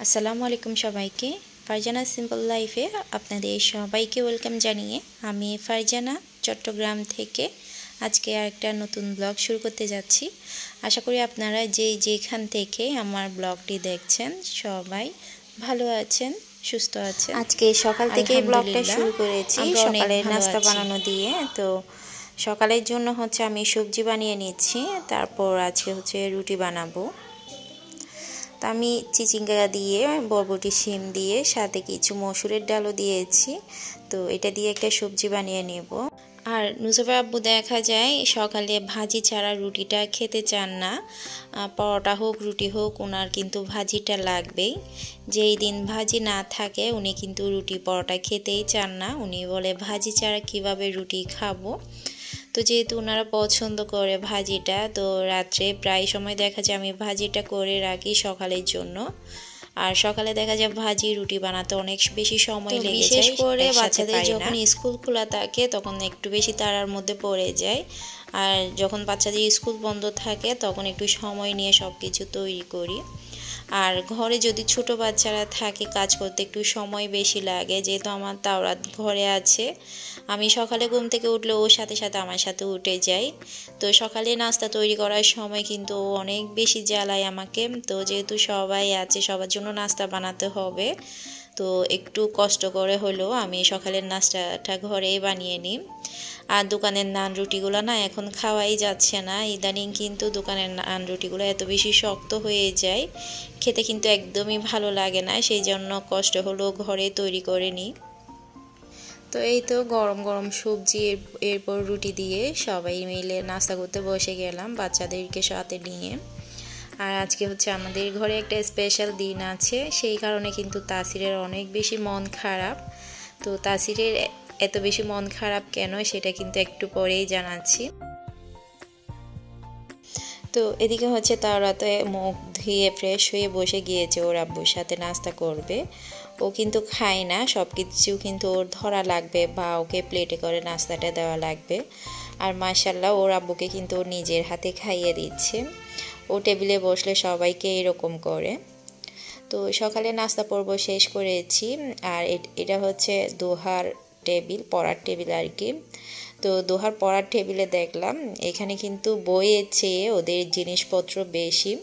আসসালামু আলাইকুম সবাইকে। ফারজানা সিম্পল লাইফে আপনাদের সবাইকে ওয়েলকাম জানিয়ে আমি ফারজানা চট্টগ্রাম থেকে আজকে আরেকটা নতুন ব্লগ শুরু করতে যাচ্ছি। আশা করি আপনারা যেখান থেকে আমার ব্লগটি দেখছেন সবাই ভালো আছেন, সুস্থ আছেন। আজকে সকাল থেকে ব্লগটা শুরু করেছি সকালে নাস্তা বানানো দিয়ে। তো সকালের জন্য আমি সবজি বানিয়ে নিচ্ছি, তারপর আজকে রুটি বানাবো। আমি চিচিঙ্গা দিয়ে বরবটি শিম দিয়ে সাথে কিছু মসুরের ডালও দিয়েছি। তো এটা দিয়ে একটা সবজি বানিয়ে নেব। আর নুসরাত আব্বু দেখা যায় সকালে ভাজি ছাড়া রুটিটা খেতে চান না। পরোটা হোক রুটি হোক ওনার কিন্তু ভাজিটা লাগবেই। যেই দিন ভাজি না থাকে উনি কিন্তু রুটি পরোটা খেতেই চান না। উনি বলে ভাজি ছাড়া কিভাবে রুটি খাবো। তো যেহেতু ওনারা পছন্দ করে ভাজিটা, তো রাত্রে প্রায় সময় দেখা যায় আমি ভাজিটা করে রাখি সকালের জন্য। আর সকালে দেখা যায় ভাজি রুটি বানাতে অনেক বেশি সময় লেগে যায়, বিশেষ করে বাচ্চাদের যখন স্কুল খোলা থাকে তখন একটু বেশি তাড়ার মধ্যে পড়ে যায়। আর যখন বাচ্চাদের স্কুল বন্ধ থাকে তখন একটু সময় নিয়ে সব কিছু তৈরি করি। আর ঘরে যদি ছোট বাচ্চারা থাকে কাজ করতে একটু সময় বেশি লাগে। যেহেতু আমার তাওরাত ঘরে আছে, আমি সকালে ঘুম থেকে উঠলে ওর সাথে সাথে আমার সাথে উঠে যাই। তো সকালে নাস্তা তৈরি করার সময় কিন্তু অনেক বেশি জ্বালায় আমাকে। তো যেহেতু সবাই আছে, সবার জন্য নাস্তা বানাতে হবে, তো একটু কষ্ট করে হলেও আমি সকালের নাস্তাটা ঘরেই বানিয়ে নিই। আর দোকানের নান রুটিগুলো না এখন খাওয়াই যাচ্ছে না ইদানিং, কিন্তু দোকানের নান রুটিগুলো এত বেশি শক্ত হয়ে যায়, খেতে কিন্তু একদমই ভালো লাগে না। সেই জন্য কষ্ট হলেও ঘরে তৈরি করে নিই। তো এই তো গরম গরম সবজি এরপর রুটি দিয়ে সবাই মিলে নাস্তা করতে বসে গেলাম বাচ্চাদেরকে সাথে নিয়ে। আর আজকে আমাদের ঘরে একটা স্পেশাল দিন আছে, সেই কারণে কিন্তু তাসিরের অনেক বেশি মন খারাপ। তো তাসিরের এত বেশি মন খারাপ কেন সেটা কিন্তু একটু পরেই জানাচ্ছি। তো এদিকে তাওরাতে মুখ ধুয়ে ফ্রেশ হয়ে বসে গিয়েছে ওর আব্বুর সাথে নাস্তা করবে। ও কিন্তু খায় না, সব কিছু কিন্তু ওর ধরা লাগবে বা ওকে প্লেটে করে নাস্তাটা দেওয়া লাগবে। আর মাশাআল্লাহ ওর আব্বুকে কিন্তু ওর নিজের হাতে খাইয়ে দিচ্ছে। ও টেবিলে বসলে সবাইকে এরকম করে। তো সকালে নাস্তা পর্ব শেষ করেছি। আর এটা দোহার টেবিল, পড়ার টেবিল আর কি। তো দোহার পড়ার টেবিলে দেখলাম এখানে কিন্তু বইয়ের চেয়ে ওদের জিনিসপত্র বেশি।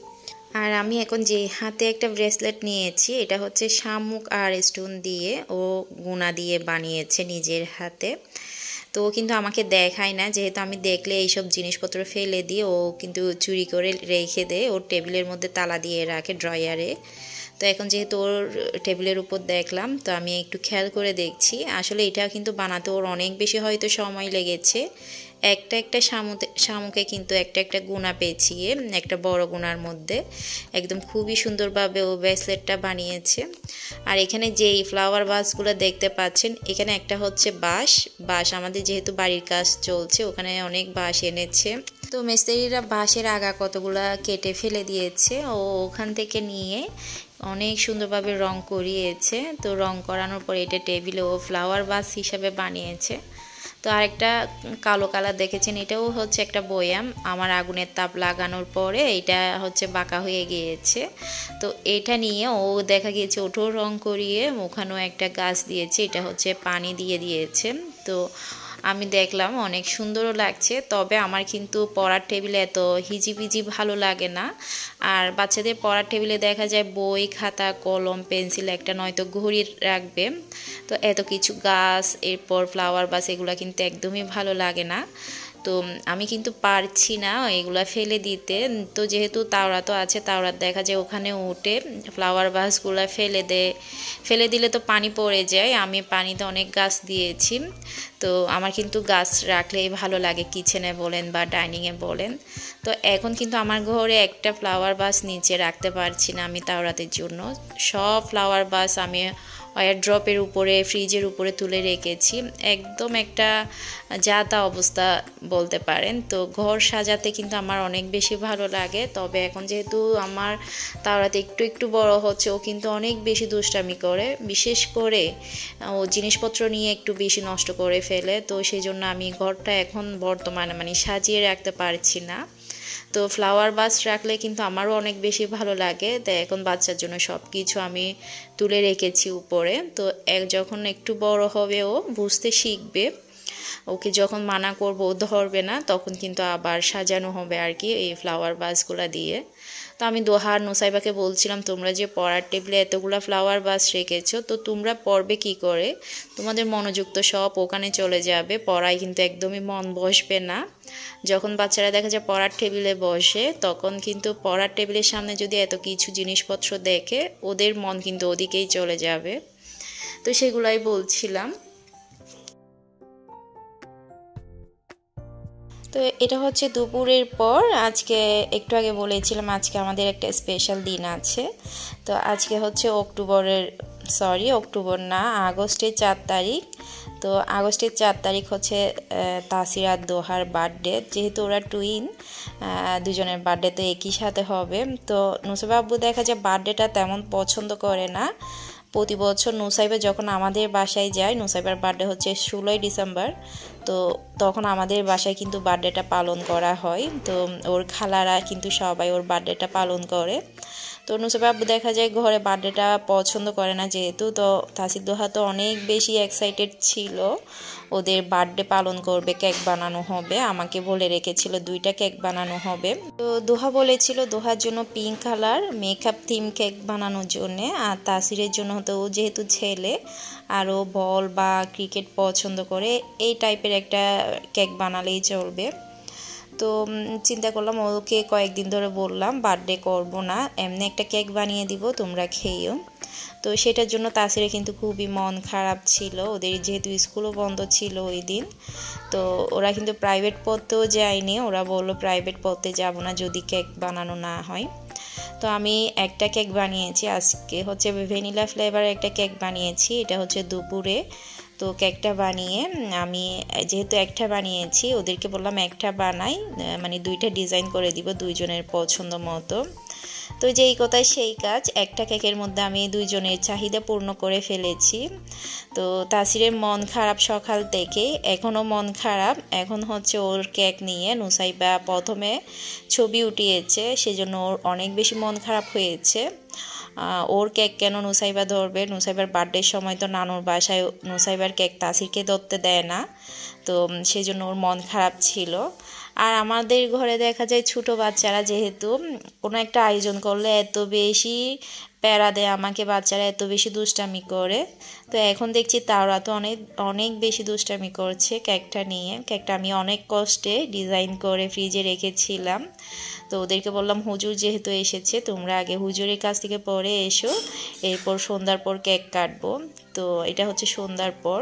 আর আমি এখন যে হাতে একটা ব্রেসলেট নিয়েছি, এটা শামুক আর স্টোন দিয়ে ও গুনা দিয়ে বানিয়েছে নিজের হাতে। তো কিন্তু আমাকে দেখায় না, যেহেতু আমি দেখলে এইসব জিনিসপত্র ফেলে দিয়ে ও কিন্তু চুরি করে রেখে দেয়, ওর টেবিলের মধ্যে তালা দিয়ে রাখে ড্রয়ারে। তো এখন যেহেতু ওর টেবিলের উপর দেখলাম, তো আমি একটু খেয়াল করে দেখছি। আসলে এটা কিন্তু বানাতে ওর অনেক বেশি হয়তো সময় লেগেছে। একটা শামুকে কিন্তু একটা গুণা পেঁচিয়ে একটা বড় গুণার মধ্যে একদম খুবই সুন্দরভাবে ও ব্রেসলেটটা বানিয়েছে। আর এখানে যেই ফ্লাওয়ার ভাসগুলো দেখতে পাচ্ছেন, এখানে একটা বাঁশ আমাদের যেহেতু বাড়ির কাজ চলছে ওখানে অনেক বাঁশ এনেছে। তো মিস্ত্রিরা বাঁশের আগা কতগুলা কেটে ফেলে দিয়েছে, ও ওখান থেকে নিয়ে অনেক সুন্দরভাবে রং করিয়েছে। তো রং করানোর পর এটা টেবিলে ও ফ্লাওয়ার ভাস হিসাবে বানিয়েছে। তো আরেকটা কালো কালার দেখেছেন, এটাও একটা বয়াম। আমার আগুনের তাপ লাগানোর পরে এটা বাঁকা হয়ে গিয়েছে। তো এটা নিয়ে ও দেখা গিয়েছে ওঠো রং করিয়ে ওখানেও একটা গাছ দিয়েছে, এটা পানি দিয়ে দিয়েছে। তো আমি দেখলাম অনেক সুন্দরও লাগছে। তবে আমার কিন্তু পড়ার টেবিলে এত হিজিবিজি ভালো লাগে না। আর বাচ্চাদের পড়ার টেবিলে দেখা যায় বই, খাতা, কলম, পেন্সিল, একটা নয়তো ঘড়ি রাখবে। তো এত কিছু গাছ এরপর ফ্লাওয়ার বাস এগুলো কিন্তু একদমই ভালো লাগে না। তো আমি কিন্তু পারছি না এগুলা ফেলে দিতে। তো যেহেতু তাওরাত আছে, তাওরাত দেখা যায় ওখানে উঠে ফ্লাওয়ার ভাসগুলো ফেলে দিলে তো পানি পড়ে যায়। আমি পানিতে অনেক গাছ দিয়েছি। তো আমার কিন্তু গাছ রাখলেই ভালো লাগে, কিচেনে বলেন বা ডাইনিংয়ে বলেন। তো এখন কিন্তু আমার ঘরে একটা ফ্লাওয়ার ভাস নিচে রাখতে পারছি না আমি তাওরাতের জন্য। সব ফ্লাওয়ার ভাস আমি ড্রপের উপরে, ফ্রিজের উপরে তুলে রেখেছি। একদম একটা যা তা অবস্থা বলতে পারেন। তো ঘর সাজাতে কিন্তু আমার অনেক বেশি ভালো লাগে। তবে এখন যেহেতু আমার তাওরাতে একটু বড় হচ্ছে, ও কিন্তু অনেক বেশি দুষ্টামি করে। বিশেষ করে ও জিনিসপত্র নিয়ে একটু বেশি নষ্ট করে ফেলে। তো সেই জন্য আমি ঘরটা এখন বর্তমানে সাজিয়ে রাখতে পারছি না। তো ফ্লাওয়ার ভাস রাখলে কিন্তু আমারও অনেক বেশি ভালো লাগে। তাই এখন বাচ্চার জন্য সব কিছু আমি তুলে রেখেছি উপরে। তো যখন একটু বড় হবে ও বুঝতে শিখবে, ওকে যখন মানা করবো ও ধরবে না, তখন কিন্তু আবার সাজানো হবে আর কি এই ফ্লাওয়ার ভাসগুলো দিয়ে। তো আমি দোহা আর নুসাইবাকে বলছিলাম, তোমরা যে পড়ার টেবিলে এতগুলো ফ্লাওয়ার ভাস রেখেছো, তো তোমরা পড়বে কি করে? তোমাদের মনোযোগ তো সব ওখানে চলে যাবে, পড়ায় কিন্তু একদমই মন বসবে না। যখন বাচ্চারা দেখা যায় পড়ার টেবিলে বসে, তখন কিন্তু পড়ার টেবিলের সামনে যদি এত কিছু জিনিসপত্র দেখে, ওদের মন কিন্তু ওদিকেই চলে যাবে। তো সেগুলাই বলছিলাম। তো এটা হচ্ছে দুপুরের পর। আজকে একটু আগে বলেছিলাম আজকে আমাদের একটা স্পেশাল দিন আছে। তো আজকে হচ্ছে অক্টোবর না, আগস্টের 4 তারিখ। তো আগস্টের 4 তারিখ হচ্ছে তাসির আর দোহার বার্থডে। যেহেতু ওরা টুইন, দুজনের বার্থডে তো একই সাথে হবে। তো নুসাইবা আব্বু দেখা যায় বার্থডেটা তেমন পছন্দ করে না। প্রতি বছর নুসাইবা যখন আমাদের বাসায় যায়, নুসাইবার বার্থডে হচ্ছে 16ই ডিসেম্বর, তো তখন আমাদের বাসায় কিন্তু বার্থডেটা পালন করা হয়। তো ওর খালারা কিন্তু সবাই ওর বার্থডেটা পালন করে। তো নুসাইবা আব্বু দেখা যায় ঘরে বার্থডেটা পছন্দ করে না যেহেতু। তো তাসির দোহা তো অনেক বেশি এক্সাইটেড ছিল, ওদের বার্থডে পালন করবে, কেক বানানো হবে। আমাকে বলে রেখেছিল 2টা কেক বানানো হবে। তো দোহা বলেছিল দোহার জন্য pink colour makeup theme cake বানানোর জন্যে, আর তাসিরের জন্য হতো ও যেহেতু ছেলে আরও বল বা ক্রিকেট পছন্দ করে, এই টাইপের একটা কেক বানালেই চলবে। তো চিন্তা করলাম ওকে কয়েকদিন ধরে বললাম বার্থডে করব না, এমনি একটা কেক বানিয়ে দিব, তোমরা খেয়েও। তো সেটার জন্য তাসিরের কিন্তু খুবই মন খারাপ ছিল, ওদের যেহেতু স্কুলও বন্ধ ছিল ওই দিন। তো ওরা কিন্তু প্রাইভেট পড়তেও যায়নি, ওরা বললো প্রাইভেট পড়তে যাব না যদি কেক বানানো না হয়। তো আমি একটা কেক বানিয়েছি আজকে, হচ্ছে ভ্যানিলা ফ্লেভারের একটা কেক বানিয়েছি, এটা হচ্ছে দুপুরে। তো কেকটা বানিয়ে আমি যেহেতু একটা বানিয়েছি, ওদেরকে বললাম একটা বানাই, মানে 2টা ডিজাইন করে দিব দুইজনের পছন্দ মতো। তো যেই কথায় সেই কাজ, একটা কেকের মধ্যে আমি দুইজনের চাহিদা পূর্ণ করে ফেলেছি। তো তাসিরের মন খারাপ সকাল থেকে, এখনও মন খারাপ। এখন হচ্ছে ওর কেক নিয়ে নুসাইবা প্রথমে ছবি উঠিয়েছে, সেজন্য ওর অনেক বেশি মন খারাপ হয়েছে। ওর কেক কেন নুসাইবা ধরবে? নুসাইবার বার্থডের সময় তো নানুর বাসায় নুসাইবার কেক তাসিরকে ধরতে দেয় না, তো সেজন্য ওর মন খারাপ ছিল। আর আমাদের ঘরে দেখা যায় ছোটো বাচ্চারা যেহেতু কোনো একটা আয়োজন করলে এত বেশি প্যারা দেয় আমাকে, বাচ্চারা এত বেশি দুষ্টামি করে। তো এখন দেখছি তারা তো অনেক অনেক বেশি দুষ্টামি করছে কেকটা নিয়ে। কেকটা আমি অনেক কষ্টে ডিজাইন করে ফ্রিজে রেখেছিলাম। তো ওদেরকে বললাম হুজুর যেহেতু এসেছে, তোমরা আগে হুজুরের কাছ থেকে পরে এসো, এরপর সন্ধ্যার পর কেক কাটবো। তো এটা হচ্ছে সন্ধ্যার পর।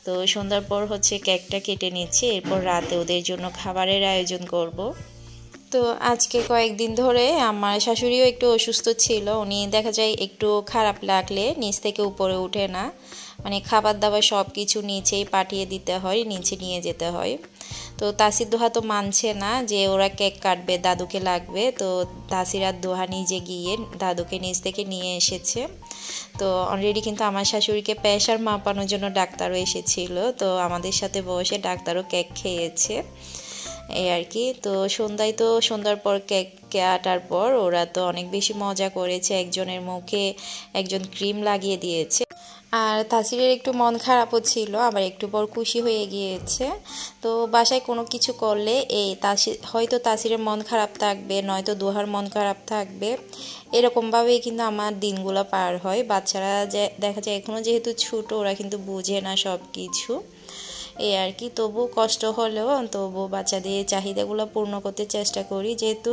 তো সন্ধ্যার পর হচ্ছে কেকটা কেটে নিচ্ছি, এরপর রাতে ওদের জন্য খাবারের আয়োজন করব। তো আজকে কয়েকদিন ধরে আমার শাশুড়িও একটু অসুস্থ ছিল, উনি দেখা যায় একটু খারাপ লাগলে নিচ থেকে উপরে উঠে না, মানে খাবার দাবার সব কিছু নিচেই পাঠিয়ে দিতে হয়, নিচে নিয়ে যেতে হয়। তো তাসির দোহা তো মানছে না যে ওরা কেক কাটবে, দাদুকে লাগবে। তো তাসির আর দোহা নিজে গিয়ে দাদুকে নিচ থেকে নিয়ে এসেছে। তো অলরেডি কিন্তু আমার শাশুড়িকে প্রেশার মাপানোর জন্য ডাক্তারও এসেছিল, তো আমাদের সাথে বসে ডাক্তারও কেক খেয়েছে, এই আর কি। তো সন্ধ্যার পর কেক কাটার পর ওরা তো অনেক বেশি মজা করেছে, একজনের মুখে একজন ক্রিম লাগিয়ে দিয়েছে। আর তাসিরের একটু মন খারাপও ছিল, আবার একটু পর খুশি হয়ে গিয়েছে। তো বাসায় কোনো কিছু করলে হয়তো তাসিরের মন খারাপ থাকবে, নয়তো দোহার মন খারাপ থাকবে, এরকমভাবেই কিন্তু আমার দিনগুলো পার হয়। বাচ্চারা দেখা যায় এখনও যেহেতু ছোট, ওরা কিন্তু বুঝে না সব কিছু, এই আর কি। তবু কষ্ট হলেও তবু বাচ্চাদের চাহিদাগুলো পূর্ণ করতে চেষ্টা করি, যেহেতু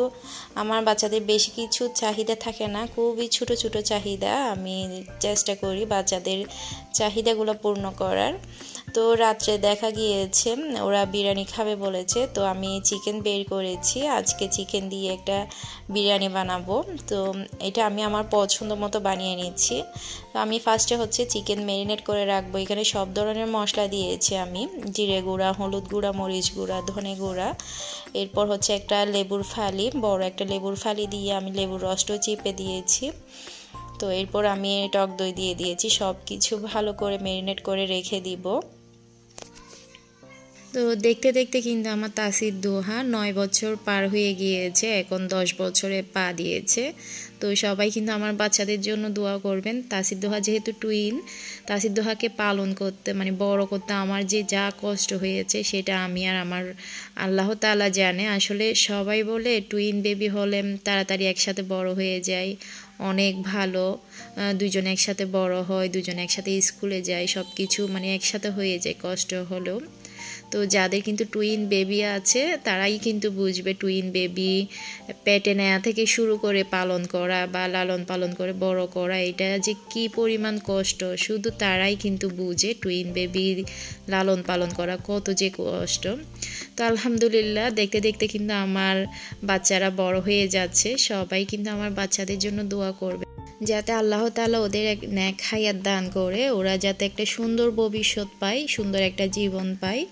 আমার বাচ্চাদের বেশি কিছু চাহিদা থাকে না, খুবই ছোট ছোট চাহিদা, আমি চেষ্টা করি বাচ্চাদের চাহিদাগুলো পূর্ণ করার। তো রাত্রে দেখা গিয়েছে ওরা বিরিয়ানি খাবে বলেছে, তো আমি চিকেন বের করেছি, আজকে চিকেন দিয়ে একটা বিরিয়ানি বানাবো। তো এটা আমি আমার পছন্দ মতো বানিয়ে নিচ্ছি। তো আমি ফার্স্টে হচ্ছে চিকেন ম্যারিনেট করে রাখবো, এখানে সব ধরনের মশলা দিয়েছি আমি, জিরে গুঁড়া, হলুদ গুঁড়া, মরিচ গুঁড়া, ধনে গুঁড়া। এরপর হচ্ছে একটা লেবুর ফালি, বড় একটা লেবুর ফালি দিয়ে আমি লেবুর রসটাও চিপে দিয়েছি। তো এরপর আমি টক দই দিয়ে দিয়েছি, সব কিছু ভালো করে ম্যারিনেট করে রেখে দিব। তো দেখতে দেখতে কিন্তু আমার তাসির দোহা 9 বছর পার হয়ে গিয়েছে, এখন 10 বছরে পা দিয়েছে। তো সবাই কিন্তু আমার বাচ্চাদের জন্য দোয়া করবেন। তাসির দোহা যেহেতু টুইন, তাসির দোহাকে পালন করতে মানে বড় করতে আমার যে যা কষ্ট হয়েছে সেটা আমি আর আমার আল্লাহ তাআলা জানে। আসলে সবাই বলে টুইন বেবি হলে তাড়াতাড়ি একসাথে বড় হয়ে যায়, অনেক ভালো, দুজন একসাথে বড় হয়, দুজন একসাথে স্কুলে যায়, সব কিছু মানে একসাথে হয়ে যায় কষ্ট হলেও। তো যাদের কিন্তু টুইন বেবি আছে তারাই কিন্তু বুঝবে টুইন বেবি পেটে নেওয়া থেকে শুরু করে পালন করা বা লালন পালন করে বড় করা, এটা যে কি পরিমাণ কষ্ট শুধু তারাই কিন্তু বুঝে। টুইন বেবি লালন পালন করা কত যে কষ্ট। তো আলহামদুলিল্লাহ দেখতে দেখতে কিন্তু আমার বাচ্চারা বড় হয়ে যাচ্ছে। সবাই কিন্তু আমার বাচ্চাদের জন্য দোয়া করবে যাতে আল্লাহ তাআলা ওদের এক নেক হায়াত দান করে, ওরা যাতে একটা সুন্দর ভবিষ্যৎ পায়, সুন্দর একটা জীবন পায়।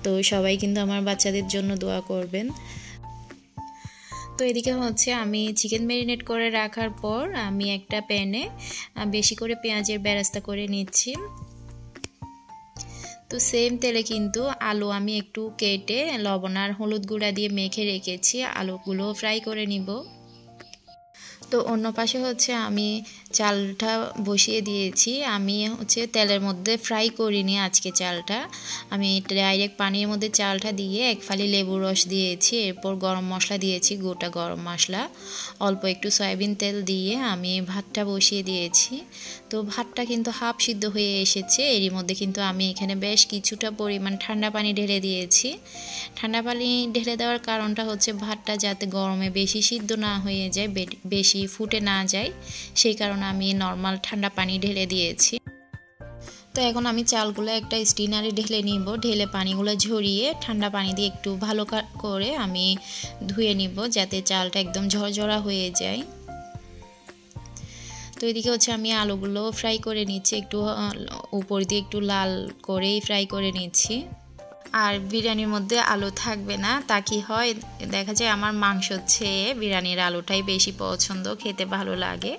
তো সবাই কিন্তু আমার বাচ্চাদের জন্য দোয়া করবেন। তো এদিকে হচ্ছে আমি চিকেন ম্যারিনেট করে রাখার পর আমি একটা প্যানে বেশি করে পেঁয়াজের বেরেস্তা করে নিচ্ছি। তো সেম তেলে কিন্তু আলু আমি একটু কেটে লবণ আর হলুদ গুঁড়া দিয়ে মেখে রেখেছি, আলুগুলো ফ্রাই করে নিব। তো অন্য পাশে হচ্ছে আমি চালটা বসিয়ে দিয়েছি। আমি হচ্ছে তেলের মধ্যে ফ্রাই করিনি আজকে চালটা, আমি ডাইরেক্ট পানির মধ্যে চালটা দিয়ে এক ফালি লেবুর রস দিয়েছি, এরপর গরম মশলা দিয়েছি, গোটা গরম মশলা, অল্প একটু সয়াবিন তেল দিয়ে আমি ভাতটা বসিয়ে দিয়েছি। তো ভাতটা কিন্তু হাফ সিদ্ধ হয়ে এসেছে, এরই মধ্যে কিন্তু আমি এখানে বেশ কিছুটা পরিমাণ ঠান্ডা পানি ঢেলে দিয়েছি। ঠান্ডা পানি ঢেলে দেওয়ার কারণটা হচ্ছে ভাতটা যাতে গরমে বেশি সিদ্ধ না হয়ে যায়, বেশি ফুটে না যায়, সেই কারণে আমি নর্মাল ঠান্ডা পানি ঢেলে দিয়েছি। তো এখন আমি চালগুলো একটা স্টিনারে ঢেলে নিব, ঢেলে পানিগুলো ঝরিয়ে ঠান্ডা পানি দিয়ে একটু ভালো করে আমি ধুয়ে নিব যাতে চালটা একদম ঝরঝরা হয়ে যায়। তো এদিকে হচ্ছে আমি আলুগুলো ফ্রাই করে নিচ্ছি, একটু উপর দিয়ে একটু লাল করেই ফ্রাই করে নিচ্ছি। আর বিরিয়ানির মধ্যে আলু থাকবে না তা কি হয়, দেখা যায় আমার মাংসর চেয়ে বিরিয়ানির আলুটাই বেশি পছন্দ, খেতে ভালো লাগে।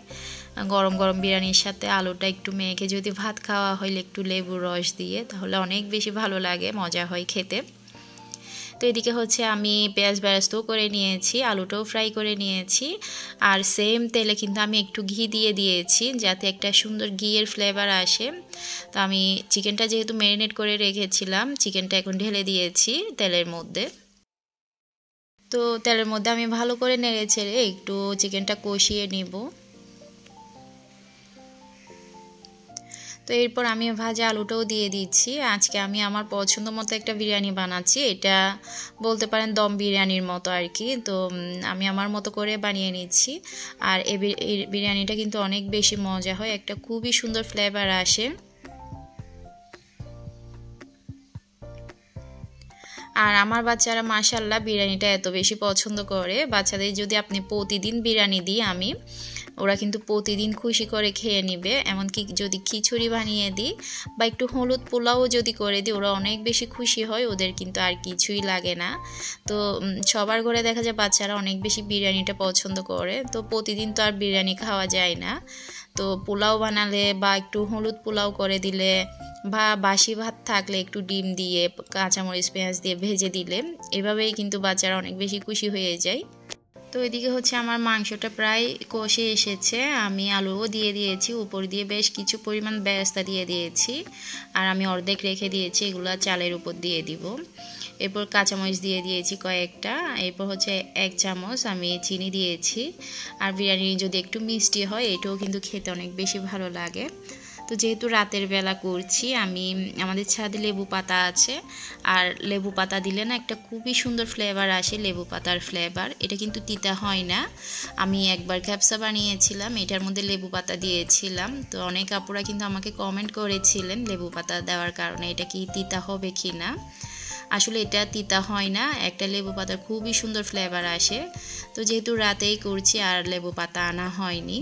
গরম গরম বিরিয়ানির সাথে আলুটা একটু মেখে যদি ভাত খাওয়া হইলে একটু লেবুর রস দিয়ে, তাহলে অনেক বেশি ভালো লাগে, মজা হয় খেতে। তো এদিকে হচ্ছে আমি পেঁয়াজ বেরেস্তাও করে নিয়েছি, আলুটাও ফ্রাই করে নিয়েছি, আর সেম তেলে কিন্তু আমি একটু ঘি দিয়ে দিয়েছি যাতে একটা সুন্দর ঘিয়ের ফ্লেভার আসে। তো আমি চিকেনটা যেহেতু ম্যারিনেট করে রেখেছিলাম, চিকেনটা এখন ঢেলে দিয়েছি তেলের মধ্যে। তো তেলের মধ্যে আমি ভালো করে নেড়ে ছেড়ে একটু চিকেনটা কষিয়ে নিব। তো এরপর আমি ভাজা আলুটাও দিয়ে দিচ্ছি। আজকে আমি আমার পছন্দ মতো একটা বিরিয়ানি বানাচ্ছি, এটা বলতে পারেন দম বিরিয়ানির মতো আর কি। তো আমি আমার মতো করে বানিয়ে নিচ্ছি, আর এই বিরিয়ানিটা কিন্তু অনেক বেশি মজা হয়, একটা খুবই সুন্দর ফ্লেভার আসে। আর আমার বাচ্চারা মাশাআল্লাহ বিরিয়ানিটা এত বেশি পছন্দ করে। বাচ্চাদের যদি আপনি প্রতিদিন বিরিয়ানি দিই আমি, ওরা কিন্তু প্রতিদিন খুশি করে খেয়ে নিবে। এমনকি যদি খিচুড়ি বানিয়ে দিই বা একটু হলুদ পোলাও যদি করে দিই, ওরা অনেক বেশি খুশি হয়, ওদের কিন্তু আর কিছুই লাগে না। তো সবার ঘরে দেখা যায় বাচ্চারা অনেক বেশি বিরিয়ানিটা পছন্দ করে। তো প্রতিদিন তো আর বিরিয়ানি খাওয়া যায় না, তো পোলাও বানালে বা একটু হলুদ পোলাও করে দিলে বা বাসি ভাত থাকলে একটু ডিম দিয়ে কাঁচামরিচ পেঁয়াজ দিয়ে ভেজে দিলে, এভাবেই কিন্তু বাচ্চারা অনেক বেশি খুশি হয়ে যায়। তো এদিকে হচ্ছে আমার মাংসটা প্রায় কষে এসেছে, আমি আলুও দিয়ে দিয়েছি, উপর দিয়ে বেশ কিছু পরিমাণ বেরেস্তা দিয়ে দিয়েছি, আর আমি অর্ধেক রেখে দিয়েছি, এগুলো চালের উপর দিয়ে দিব। এরপর কাঁচামরিচ দিয়ে দিয়েছি কয়েকটা, এরপর হচ্ছে 1 চামচ আমি চিনি দিয়েছি। আর বিরিয়ানি যদি একটু মিষ্টি হয় এটাও কিন্তু খেতে অনেক বেশি ভালো লাগে। তো যেহেতু রাতের বেলা করছি, আমি আমাদের ছাদে লেবু পাতা আছে, আর লেবু পাতা দিলে না একটা খুবই সুন্দর ফ্লেভার আসে, লেবু পাতার ফ্লেভার, এটা কিন্তু তিতা হয় না। আমি একবার ক্যাপসা বানিয়েছিলাম, এটার মধ্যে লেবু পাতা দিয়েছিলাম, তো অনেক আপুরা কিন্তু আমাকে কমেন্ট করেছিলেন লেবু পাতা দেওয়ার কারণে এটা কি তিতা হবে কি না। আসলে এটা তিতা হয় না, একটা লেবু পাতার খুবই সুন্দর ফ্লেভার আসে। তো যেহেতু রাতেই করছি আর লেবু পাতা আনা হয়নি।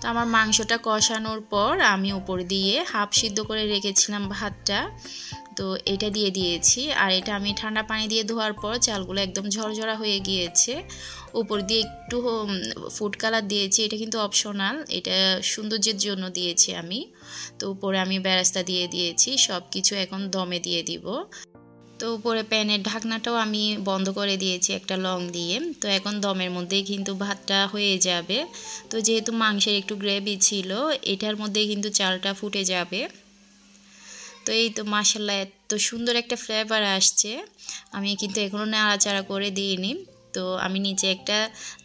তো আমার মাংসটা কষানোর পর আমি উপর দিয়ে হাফ সিদ্ধ করে রেখেছিলাম ভাতটা, তো এটা দিয়ে দিয়েছি। আর এটা আমি ঠান্ডা পানি দিয়ে ধোয়ার পর চালগুলো একদম ঝরঝরা হয়ে গিয়েছে, উপর দিয়ে একটু ফুড কালার দিয়েছি, এটা কিন্তু অপশনাল, এটা সৌন্দর্যের জন্য দিয়েছি আমি। তো উপরে আমি বেরেস্তা দিয়ে দিয়েছি, সব কিছু এখন দমে দিয়ে দিব। তো উপরে প্যানের ঢাকনাটাও আমি বন্ধ করে দিয়েছি একটা লং দিয়ে। তো এখন দমের মধ্যেই কিন্তু ভাতটা হয়ে যাবে। তো যেহেতু মাংসের একটু গ্রেভি ছিল, এটার মধ্যেই কিন্তু চালটা ফুটে যাবে। তো এই তো মাশাআল্লাহ এত সুন্দর একটা ফ্লেভার আসছে। আমি কিন্তু এখনও নাড়াচাড়া করে দিইনি। তো আমি নিচে একটা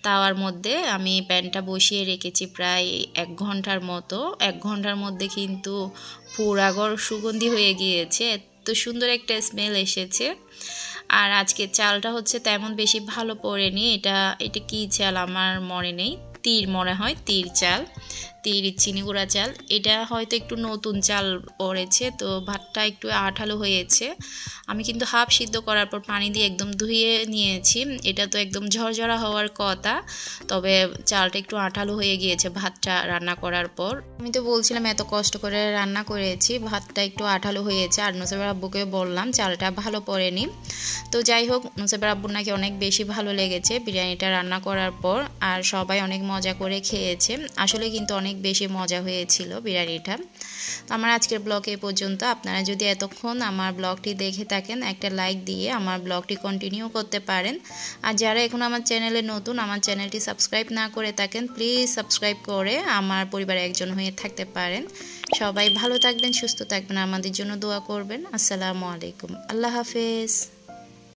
তাওয়ার মধ্যে আমি প্যানটা বসিয়ে রেখেছি প্রায় 1 ঘন্টার মতো। 1 ঘন্টার মধ্যে কিন্তু পুরা ঘর সুগন্ধি হয়ে গিয়েছে, এত সুন্দর একটা স্মেল এসেছে। আর আজকে চালটা হচ্ছে তেমন বেশি ভালো পড়েনি, এটা কি চাল আমার মনে নেই, তীর মনে হয়, তীর চাল, তীর চিনি গুঁড়া চাল। এটা হয়তো একটু নতুন চাল পড়েছে, তো ভাতটা একটু আঠালো হয়েছে। আমি কিন্তু হাফ সিদ্ধ করার পর পানি দিয়ে একদম ধুয়ে নিয়েছি, এটা তো একদম ঝরঝরা হওয়ার কথা, তবে চালটা একটু আঠালো হয়ে গিয়েছে ভাতটা রান্না করার পর। আমি তো বলছিলাম এত কষ্ট করে রান্না করেছি, ভাতটা একটু আঠালো হয়েছে। আর নুসাইবার আব্বুকে বললাম চালটা ভালো পড়েনি। তো যাই হোক, নুসাইবার আব্বুর নাকি অনেক বেশি ভালো লেগেছে বিরিয়ানিটা রান্না করার পর, আর সবাই অনেক মজা করে খেয়েছে। আসলে কিন্তু অনেক বেশি মজা হয়েছিল বিরিয়ানিটা। তো আমার আজকের ব্লগ এ পর্যন্ত। আপনারা যদি এতক্ষণ আমার ব্লগটি দেখে থাকেন, একটা লাইক দিয়ে আমার ব্লগটি কন্টিনিউ করতে পারেন। আর যারা এখন আমার চ্যানেলে নতুন, আমার চ্যানেলটি সাবস্ক্রাইব না করে থাকেন, প্লিজ সাবস্ক্রাইব করে আমার পরিবারে একজন হয়ে থাকতে পারেন। সবাই ভালো থাকবেন, সুস্থ থাকবেন, আমাদের জন্য দোয়া করবেন। আসসালামু আলাইকুম, আল্লাহ হাফেজ।